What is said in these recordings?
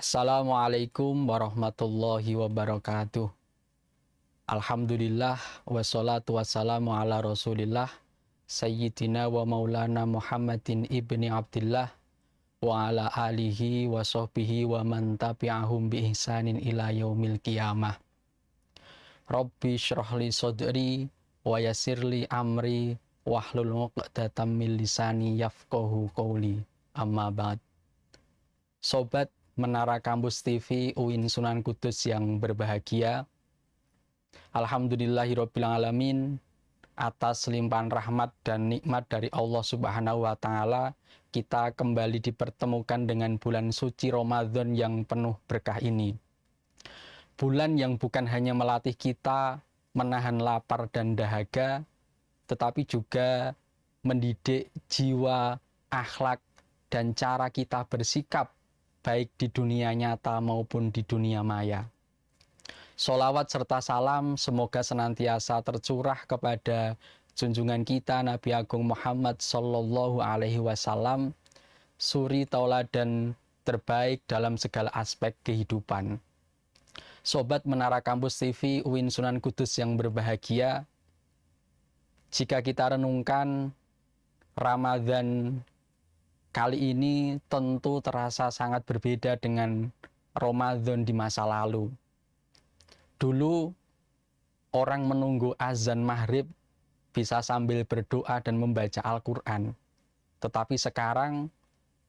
Assalamualaikum warahmatullahi wabarakatuh. Alhamdulillah wassalatu wassalamu ala rasulillah Sayyidina wa maulana Muhammadin ibni Abdillah wa ala alihi wa sahbihi wa man tabi'ahum bi ihsanin ila yaumil qiyamah. Rabbi syrahli sodri wa yassirli amri wahlul 'uqdatam min lisani yafqahu qawli. Amma ba'd. Sobat Menara Kampus TV UIN Sunan Kudus yang berbahagia, alhamdulillahirabbil alamin, atas limpahan rahmat dan nikmat dari Allah Subhanahu wa taala, kita kembali dipertemukan dengan bulan suci Ramadan yang penuh berkah ini. Bulan yang bukan hanya melatih kita menahan lapar dan dahaga, tetapi juga mendidik jiwa, akhlak, dan cara kita bersikap baik di dunia nyata maupun di dunia maya. Sholawat serta salam semoga senantiasa tercurah kepada junjungan kita Nabi Agung Muhammad Sallallahu Alaihi Wasallam, suri tauladan terbaik dalam segala aspek kehidupan. Sobat Menara Kampus TV UIN Sunan Kudus yang berbahagia, jika kita renungkan Ramadan kali ini tentu terasa sangat berbeda dengan Ramadan di masa lalu. Dulu orang menunggu azan maghrib bisa sambil berdoa dan membaca Al-Quran. Tetapi sekarang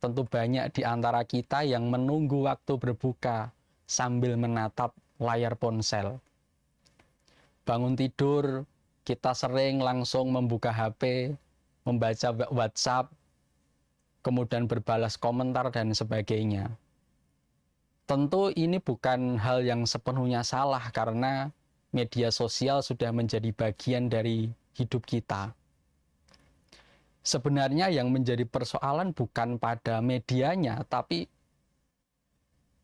tentu banyak di antara kita yang menunggu waktu berbuka sambil menatap layar ponsel. Bangun tidur, kita sering langsung membuka HP, membaca WhatsApp, kemudian berbalas komentar dan sebagainya. Tentu ini bukan hal yang sepenuhnya salah karena media sosial sudah menjadi bagian dari hidup kita. Sebenarnya yang menjadi persoalan bukan pada medianya, tapi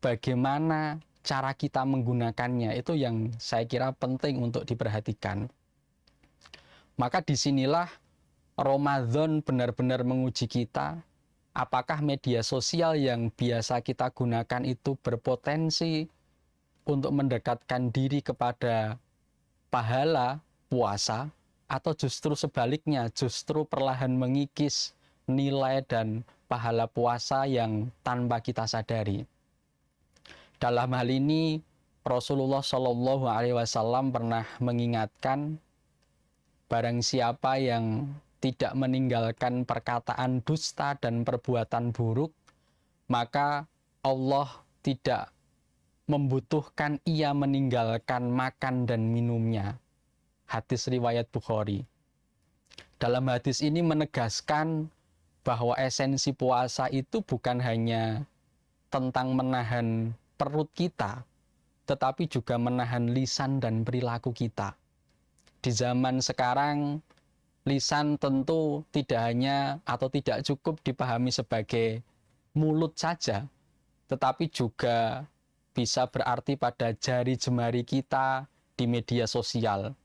bagaimana cara kita menggunakannya, itu yang saya kira penting untuk diperhatikan. Maka disinilah Ramadan benar-benar menguji kita. Apakah media sosial yang biasa kita gunakan itu berpotensi untuk mendekatkan diri kepada pahala puasa, atau justru sebaliknya, justru perlahan mengikis nilai dan pahala puasa yang tanpa kita sadari. Dalam hal ini, Rasulullah Shallallahu Alaihi Wasallam pernah mengingatkan, barang siapa yang tidak meninggalkan perkataan dusta dan perbuatan buruk, maka Allah tidak membutuhkan ia meninggalkan makan dan minumnya. Hadis riwayat Bukhari. Dalam hadis ini menegaskan bahwa esensi puasa itu bukan hanya tentang menahan perut kita, tetapi juga menahan lisan dan perilaku kita. Di zaman sekarang, lisan tentu tidak hanya atau tidak cukup dipahami sebagai mulut saja, tetapi juga bisa berarti pada jari jemari kita di media sosial.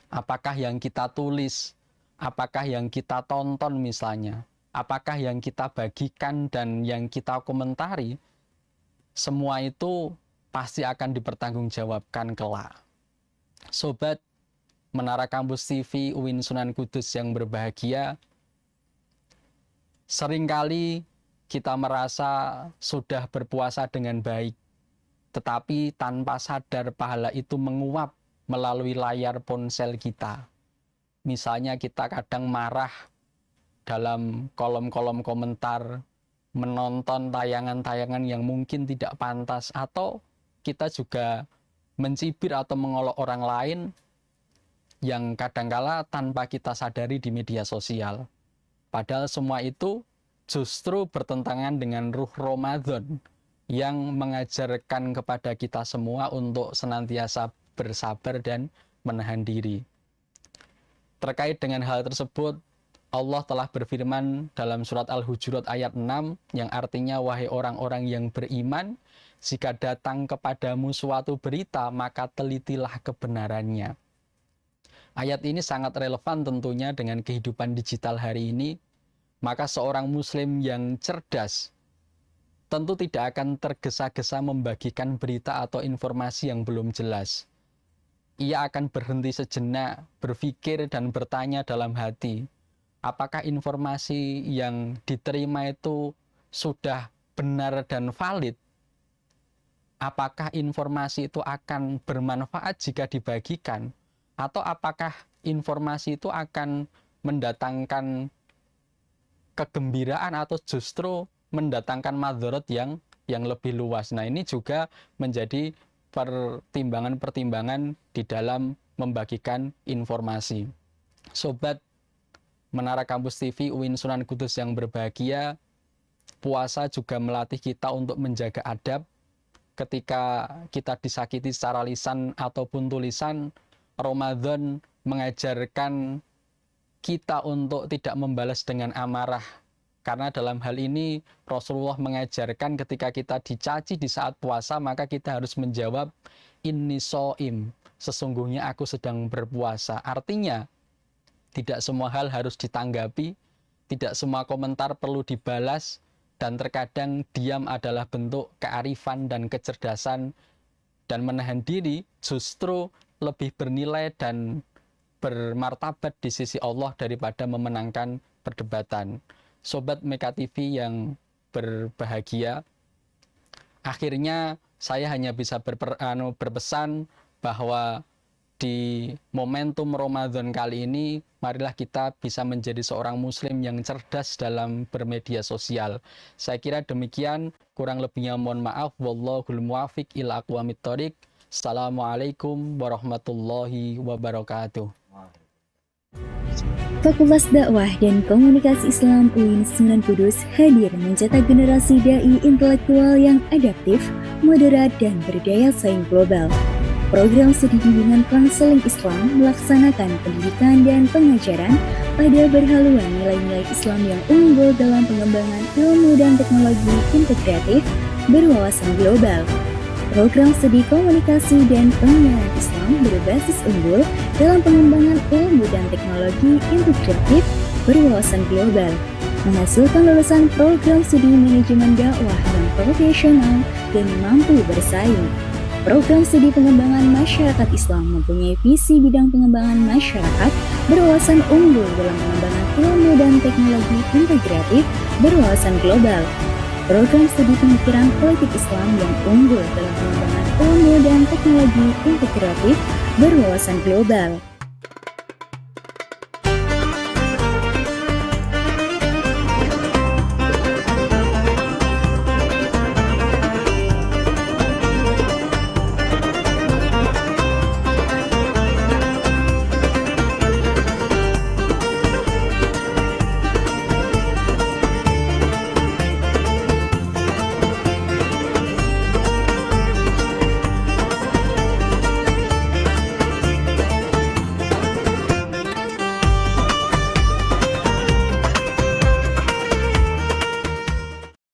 Apakah yang kita tulis, apakah yang kita tonton misalnya, apakah yang kita bagikan dan yang kita komentari, semua itu pasti akan dipertanggungjawabkan kelak. Sobat Menara Kampus TV UIN Sunan Kudus yang berbahagia, seringkali kita merasa sudah berpuasa dengan baik, tetapi tanpa sadar pahala itu menguap melalui layar ponsel kita. Misalnya kita kadang marah dalam kolom-kolom komentar, menonton tayangan-tayangan yang mungkin tidak pantas, atau kita juga mencibir atau mengolok orang lain yang kadangkala tanpa kita sadari di media sosial. Padahal semua itu justru bertentangan dengan ruh Ramadan yang mengajarkan kepada kita semua untuk senantiasa bersabar dan menahan diri. Terkait dengan hal tersebut, Allah telah berfirman dalam surat Al-Hujurat ayat 6 yang artinya, wahai orang-orang yang beriman, jika datang kepadamu suatu berita, maka telitilah kebenarannya. Ayat ini sangat relevan tentunya dengan kehidupan digital hari ini. Maka seorang muslim yang cerdas tentu tidak akan tergesa-gesa membagikan berita atau informasi yang belum jelas. Ia akan berhenti sejenak, berpikir dan bertanya dalam hati, apakah informasi yang diterima itu sudah benar dan valid? Apakah informasi itu akan bermanfaat jika dibagikan? Atau apakah informasi itu akan mendatangkan kegembiraan atau justru mendatangkan madharat yang lebih luas? Nah, ini juga menjadi pertimbangan-pertimbangan di dalam membagikan informasi. Sobat Menara Kampus TV UIN Sunan Kudus yang berbahagia, puasa juga melatih kita untuk menjaga adab. Ketika kita disakiti secara lisan ataupun tulisan, Ramadan mengajarkan kita untuk tidak membalas dengan amarah. Karena dalam hal ini Rasulullah mengajarkan ketika kita dicaci di saat puasa, maka kita harus menjawab inni shaim, sesungguhnya aku sedang berpuasa. Artinya tidak semua hal harus ditanggapi, tidak semua komentar perlu dibalas, dan terkadang diam adalah bentuk kearifan dan kecerdasan, dan menahan diri justru lebih bernilai dan bermartabat di sisi Allah daripada memenangkan perdebatan. Sobat Meka TV yang berbahagia, akhirnya saya hanya bisa berpesan bahwa di momentum Ramadan kali ini, marilah kita bisa menjadi seorang muslim yang cerdas dalam bermedia sosial. Saya kira demikian, kurang lebihnya mohon maaf. Wallahul muwaffiq ila aqwamit thoriq. Assalamualaikum warahmatullahi wabarakatuh. Fakultas Dakwah dan Komunikasi Islam UIN Sunan Kudus hadir mencetak generasi dai intelektual yang adaptif, moderat, dan berdaya saing global. Program studi bimbingan konseling Islam melaksanakan pendidikan dan pengajaran pada berhaluan nilai-nilai Islam yang unggul dalam pengembangan ilmu dan teknologi integratif berwawasan global. Program studi komunikasi dan penyiaran Islam berbasis unggul dalam pengembangan ilmu dan teknologi integratif berwawasan global, menghasilkan lulusan program studi manajemen dakwah yang profesional dan mampu bersaing. Program studi pengembangan masyarakat Islam mempunyai visi bidang pengembangan masyarakat berwawasan unggul dalam pengembangan ilmu dan teknologi integratif berwawasan global. Program studi pemikiran politik Islam yang unggul dalam pengembangan ilmu dan teknologi integratif berwawasan global.